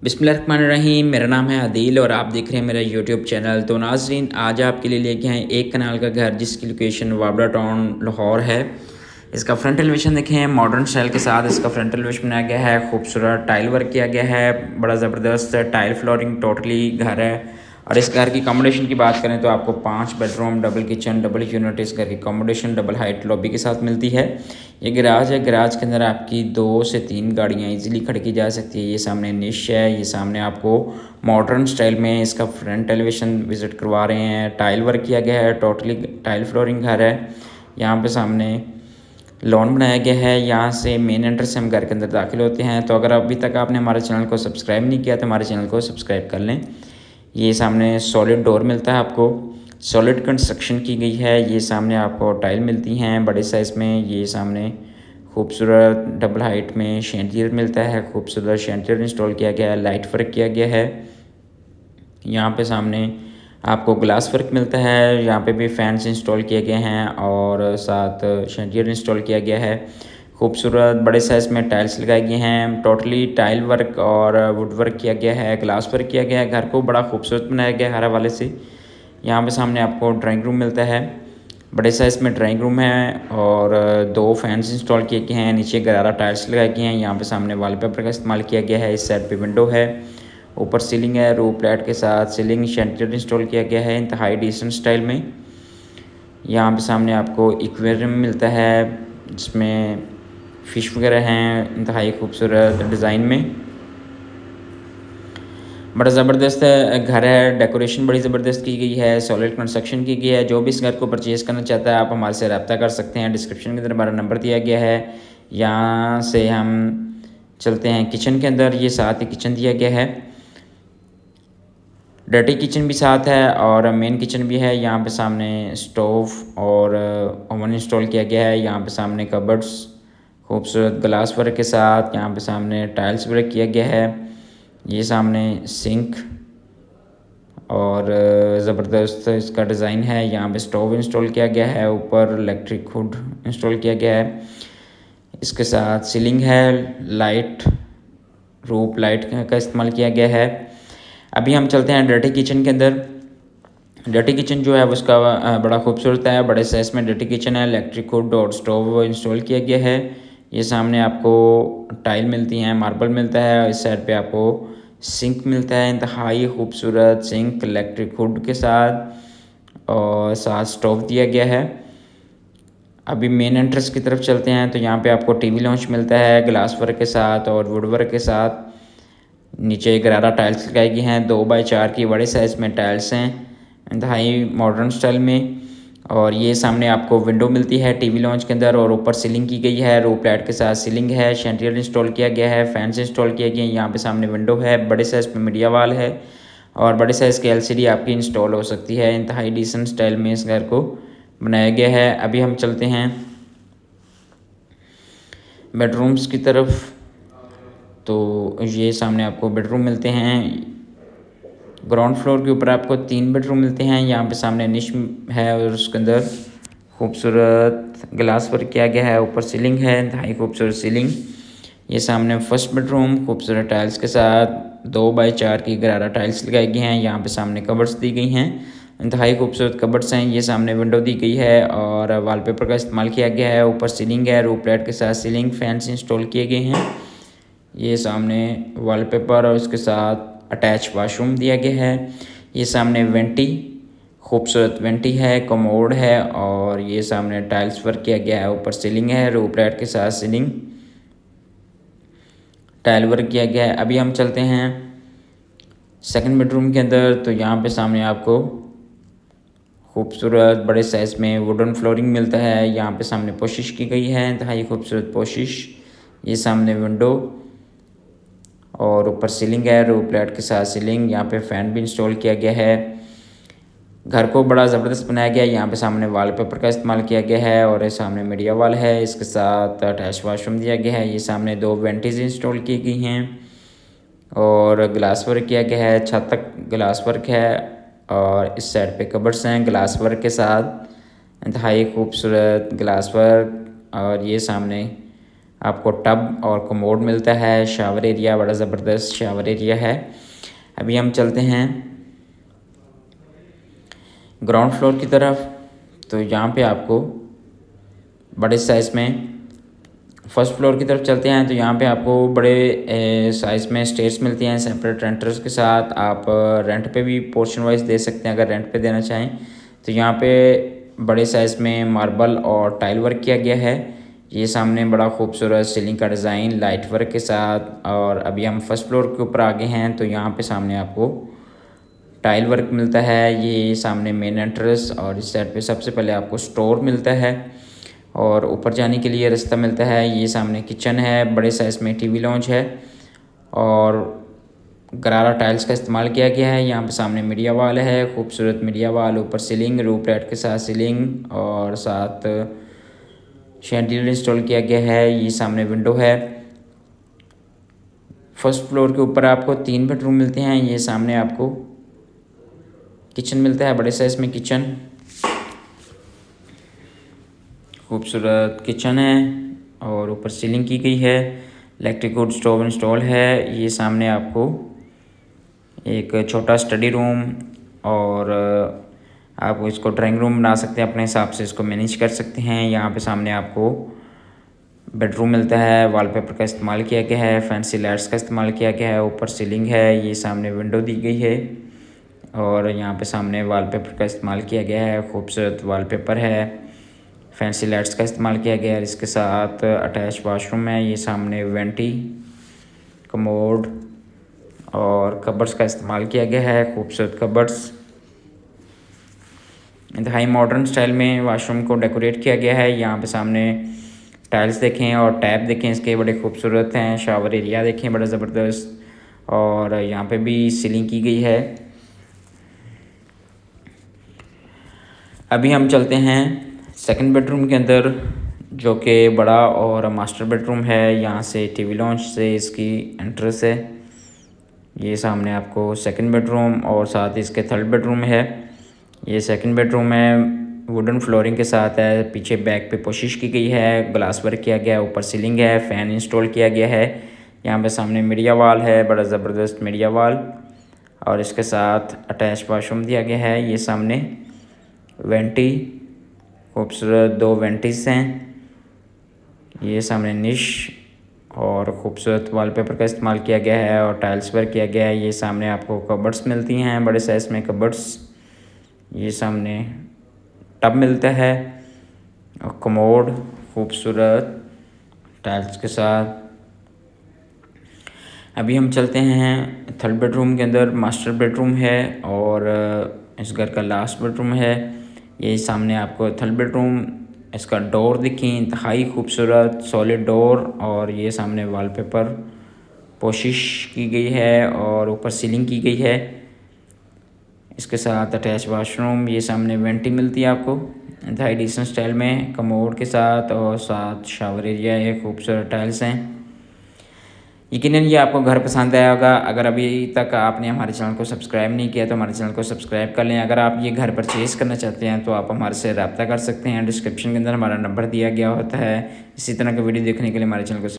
बिस्मिल्लाहिर्रहमानिर्रहीम। मेरा नाम है आदिल और आप देख रहे हैं मेरा यूट्यूब चैनल। तो नाज़रीन, आज आपके लिए लेके आए एक कनाल का घर जिसकी लोकेशन वाबड़ा टाउन लाहौर है। इसका फ्रंट एलिवेशन देखें, मॉडर्न स्टाइल के साथ इसका फ्रंट एलिवेशन बनाया गया है। खूबसूरत टाइल वर्क किया गया है, बड़ा ज़बरदस्त टाइल फ्लोरिंग टोटली घर है। और इस घर की अकोमोडेशन की बात करें तो आपको 5 bedroom, double kitchen, double unit इस घर की अकोमोडेशन डबल हाइट लॉबी के साथ मिलती है। ये गैराज है, गैराज के अंदर आपकी 2 से 3 गाड़ियाँ इजीली खड़ी की जा सकती है। ये सामने निश है, ये सामने आपको मॉडर्न स्टाइल में इसका फ्रंट एलिवेशन विज़िट करवा रहे हैं। टाइल वर्क किया गया है, टोटली टाइल फ्लोरिंग घर है। यहाँ पे सामने लॉन बनाया गया है, यहाँ से मेन एंट्रेंस से हम घर के अंदर दाखिल होते हैं। तो अगर अभी तक आपने हमारे चैनल को सब्सक्राइब नहीं किया तो हमारे चैनल को सब्सक्राइब कर लें। ये सामने सॉलिड डोर मिलता है, आपको सॉलिड कंस्ट्रक्शन की गई है। ये सामने आपको टाइल मिलती हैं बड़े साइज़ में। ये सामने खूबसूरत डबल हाइट में शैंटियर मिलता है, खूबसूरत शैंटियर इंस्टॉल किया गया है, लाइट वर्क किया गया है। यहाँ पे सामने आपको ग्लास वर्क मिलता है, यहाँ पे भी फैंस इंस्टॉल किए गए हैं और साथ शैंटियर इंस्टॉल किया गया है। खूबसूरत बड़े साइज़ में टाइल्स लगाए गए हैं, टोटली टाइल वर्क और वुड वर्क किया गया है, ग्लास वर्क किया गया है। घर को बड़ा खूबसूरत बनाया गया है हर हवाले से। यहाँ पे सामने आपको ड्राइंग रूम मिलता है, बड़े साइज़ में ड्राइंग रूम है और 2 फैंस इंस्टॉल किए गए हैं। नीचे गरारा टाइल्स लगाए गए हैं। यहाँ पे सामने वॉलपेपर का इस्तेमाल किया गया है। इस साइड पे विंडो है, ऊपर सीलिंग है, रूफ लाइट के साथ सीलिंग शैंटियर इंस्टॉल किया गया है इंतहाई डिसेंट स्टाइल में। यहाँ पे सामने आपको एक्वेरियम मिलता है जिसमें फ़िश वगैरह हैं इंतहाई खूबसूरत डिज़ाइन में। बड़ा ज़बरदस्त घर है, डेकोरेशन बड़ी ज़बरदस्त की गई है, सॉलिड कंस्ट्रक्शन की गई है। जो भी इस घर को परचेज़ करना चाहता है आप हमारे से रब्ता कर सकते हैं। डिस्क्रिप्शन के अंदर हमारा नंबर दिया गया है। यहाँ से हम चलते हैं किचन के अंदर। ये साथ ही किचन दिया गया है, डर्टी किचन भी साथ है और मेन किचन भी है। यहाँ पे सामने स्टोव और ओवन इंस्टॉल किया गया है। यहाँ पे सामने कबर्ड्स खूबसूरत ग्लास वर्क के साथ, यहाँ पे सामने टाइल्स वर्क किया गया है। ये सामने सिंक और ज़बरदस्त इसका डिज़ाइन है। यहाँ पे स्टोव इंस्टॉल किया गया है, ऊपर इलेक्ट्रिक हुड इंस्टॉल किया गया है। इसके साथ सीलिंग है, लाइट रूफ लाइट का इस्तेमाल किया गया है। अभी हम चलते हैं डर्टी किचन के अंदर। डर्टी किचन जो है उसका बड़ा खूबसूरत है, बड़े साइज़ में डर्टी किचन है, इलेक्ट्रिक हुड और स्टोव इंस्टॉल किया गया है। ये सामने आपको टाइल मिलती हैं, मार्बल मिलता है। इस साइड पे आपको सिंक मिलता है, इंतहाई खूबसूरत सिंक इलेक्ट्रिक हुड के साथ और साथ स्टोव दिया गया है। अभी मेन एंट्रेंस की तरफ चलते हैं तो यहाँ पे आपको टीवी लॉन्च मिलता है ग्लास वर्क के साथ और वुड वर्क के साथ। नीचे गरारा टाइल्स लगाई गई हैं, 2x4 की बड़े साइज़ में टाइल्स हैं इंतहाई मॉडर्न स्टाइल में। और ये सामने आपको विंडो मिलती है टीवी लॉन्च के अंदर और ऊपर सीलिंग की गई है, रूफ लाइट के साथ सीलिंग है, शैंटियर इंस्टॉल किया गया है, फैंस इंस्टॉल किए गए हैं। यहाँ पे सामने विंडो है, बड़े साइज़ में मीडिया वाल है और बड़े साइज़ की एलसीडी आपकी इंस्टॉल हो सकती है। इंतहाई डिसेंट स्टाइल में इस घर को बनाया गया है। अभी हम चलते हैं बेडरूम्स की तरफ। तो ये सामने आपको बेडरूम मिलते हैं। ग्राउंड फ्लोर के ऊपर आपको 3 बेडरूम मिलते हैं। यहाँ पे सामने निश है और उसके अंदर खूबसूरत ग्लास वर्क किया गया है, ऊपर सीलिंग है इंतहाई खूबसूरत सीलिंग। ये सामने फर्स्ट बेडरूम खूबसूरत टाइल्स के साथ 2x4 की गरारा टाइल्स लगाई गई हैं। यहाँ पे सामने कबर्ड्स दी गई हैं, इंतहाई खूबसूरत कबर्ड्स हैं। ये सामने विंडो दी गई है और वॉलपेपर का इस्तेमाल किया गया है, ऊपर सीलिंग है, रूफ लाइट के साथ सीलिंग फैंस इंस्टॉल किए गए हैं। ये सामने वॉलपेपर और उसके साथ अटैच वाशरूम दिया गया है। ये सामने वेंटी खूबसूरत वेंटी है, कमोड है और ये सामने टाइल्स वर्क किया गया है, ऊपर सीलिंग है, रूफ लाइट के साथ सीलिंग टाइल वर्क किया गया है। अभी हम चलते हैं सेकंड बेडरूम के अंदर। तो यहाँ पे सामने आपको खूबसूरत बड़े साइज़ में वुडन फ्लोरिंग मिलता है। यहाँ पे सामने पोशिश की गई है, इंतहाई खूबसूरत पोशिश। ये सामने विंडो और ऊपर सीलिंग है, रूफ लाइट के साथ सीलिंग। यहाँ पे फ़ैन भी इंस्टॉल किया गया है। घर को बड़ा ज़बरदस्त बनाया गया है। यहाँ पे सामने वॉलपेपर का इस्तेमाल किया गया है और ये सामने मीडिया वाल है, इसके साथ अटैच वाशरूम दिया गया है। ये सामने 2 वेंटीज इंस्टॉल की गई हैं और ग्लास वर्क किया गया है, छत तक ग्लास वर्क है और इस साइड पे कबर्ड्स हैं ग्लास वर्क के साथ, इंतहाई खूबसूरत ग्लास वर्क। और ये सामने आपको टब और कमोड मिलता है। शावर एरिया बड़ा ज़बरदस्त शावर एरिया है। अभी हम चलते हैं ग्राउंड फ्लोर की तरफ। तो यहाँ पे आपको बड़े साइज़ में फर्स्ट फ्लोर की तरफ चलते हैं। तो यहाँ पे आपको बड़े साइज़ में स्टेयर्स मिलती हैं सेपरेट रेंटर्स के साथ। आप रेंट पे भी पोर्शन वाइज दे सकते हैं अगर रेंट पे देना चाहें। तो यहाँ पे बड़े साइज़ में मार्बल और टाइल वर्क किया गया है। ये सामने बड़ा खूबसूरत सीलिंग का डिज़ाइन लाइट वर्क के साथ। और अभी हम फर्स्ट फ्लोर के ऊपर आगे हैं। तो यहाँ पे सामने आपको टाइल वर्क मिलता है। ये सामने मेन एंट्रेंस और इस साइड पे सबसे पहले आपको स्टोर मिलता है और ऊपर जाने के लिए रास्ता मिलता है। ये सामने किचन है, बड़े साइज़ में टीवी लॉन्च है और गरारा टाइल्स का इस्तेमाल किया गया है। यहाँ पे सामने मीडिया वाल है, खूबसूरत मीडिया वाल, ऊपर सीलिंग रूफ लाइट के साथ सीलिंग और साथ शैंडिलियर इंस्टॉल किया गया है। ये सामने विंडो है। फर्स्ट फ्लोर के ऊपर आपको 3 बेडरूम मिलते हैं। ये सामने आपको किचन मिलता है, बड़े साइज़ में किचन, खूबसूरत किचन है और ऊपर सीलिंग की गई है। इलेक्ट्रिक वुड स्टोव इंस्टॉल है। ये सामने आपको एक छोटा स्टडी रूम और आप इसको ड्राइंग रूम बना सकते हैं, अपने हिसाब से इसको मैनेज कर सकते हैं। यहाँ पे सामने आपको बेडरूम मिलता है, वॉलपेपर का इस्तेमाल किया गया है, फैंसी लाइट्स का इस्तेमाल किया गया है, ऊपर सीलिंग है। ये सामने विंडो दी गई है और यहाँ पे सामने वॉलपेपर का इस्तेमाल किया गया है, खूबसूरत वॉलपेपर है, फैंसी लाइट्स का इस्तेमाल किया गया है। इसके साथ अटैच वाशरूम है। ये सामने वेंटी, कमोड और कबर्ड्स का इस्तेमाल किया गया है, खूबसूरत कबर्ड्स। इंतहाई मॉडर्न स्टाइल में वाशरूम को डेकोरेट किया गया है। यहाँ पे सामने टाइल्स देखें और टैप देखें, इसके बड़े खूबसूरत हैं। शावर एरिया देखें, बड़ा ज़बरदस्त। और यहाँ पे भी सीलिंग की गई है। अभी हम चलते हैं सेकंड बेडरूम के अंदर, जो कि बड़ा और मास्टर बेडरूम है। यहाँ से टीवी लॉन्च से इसकी एंट्रेंस है। ये सामने आपको सेकंड बेडरूम और साथ ही इसके थर्ड बेडरूम है। ये सेकंड बेडरूम है, वुडन फ्लोरिंग के साथ है। पीछे बैक पे पोशिश की गई है, ग्लास वर्क किया गया है, ऊपर सीलिंग है, फ़ैन इंस्टॉल किया गया है। यहाँ पे सामने मीडिया वाल है, बड़ा ज़बरदस्त मीडिया वाल और इसके साथ अटैच वाशरूम दिया गया है। ये सामने वेंटी, खूबसूरत 2 वेंटीज हैं। ये सामने निश और खूबसूरत वॉलपेपर का इस्तेमाल किया गया है और टाइल्स वर्क किया गया है। ये सामने आपको कबर्ड्स मिलती हैं, बड़े साइज़ में कबर्ड्स। ये सामने टब मिलता है और कमोड खूबसूरत टाइल्स के साथ। अभी हम चलते हैं थर्ड बेडरूम के अंदर। मास्टर बेडरूम है और इस घर का लास्ट बेडरूम है। ये सामने आपको थर्ड बेडरूम, इसका डोर देखें, इंतहाई खूबसूरत सॉलिड डोर और ये सामने वॉलपेपर पोशिश की गई है और ऊपर सीलिंग की गई है। इसके साथ अटैच वाशरूम। ये सामने वेंटी मिलती है आपको इंतहाई डिसेंट स्टाइल में, कमोड के साथ और साथ शावर एरिया है, खूबसूरत टाइल्स हैं। यकीनन ये आपको घर पसंद आया होगा। अगर अभी तक आपने हमारे चैनल को सब्सक्राइब नहीं किया तो हमारे चैनल को सब्सक्राइब कर लें। अगर आप ये घर परचेज़ करना चाहते हैं तो आप हमारे से रब्ता कर सकते हैं। डिस्क्रिप्शन के अंदर हमारा नंबर दिया गया होता है। इसी तरह के वीडियो देखने के लिए हमारे चैनल को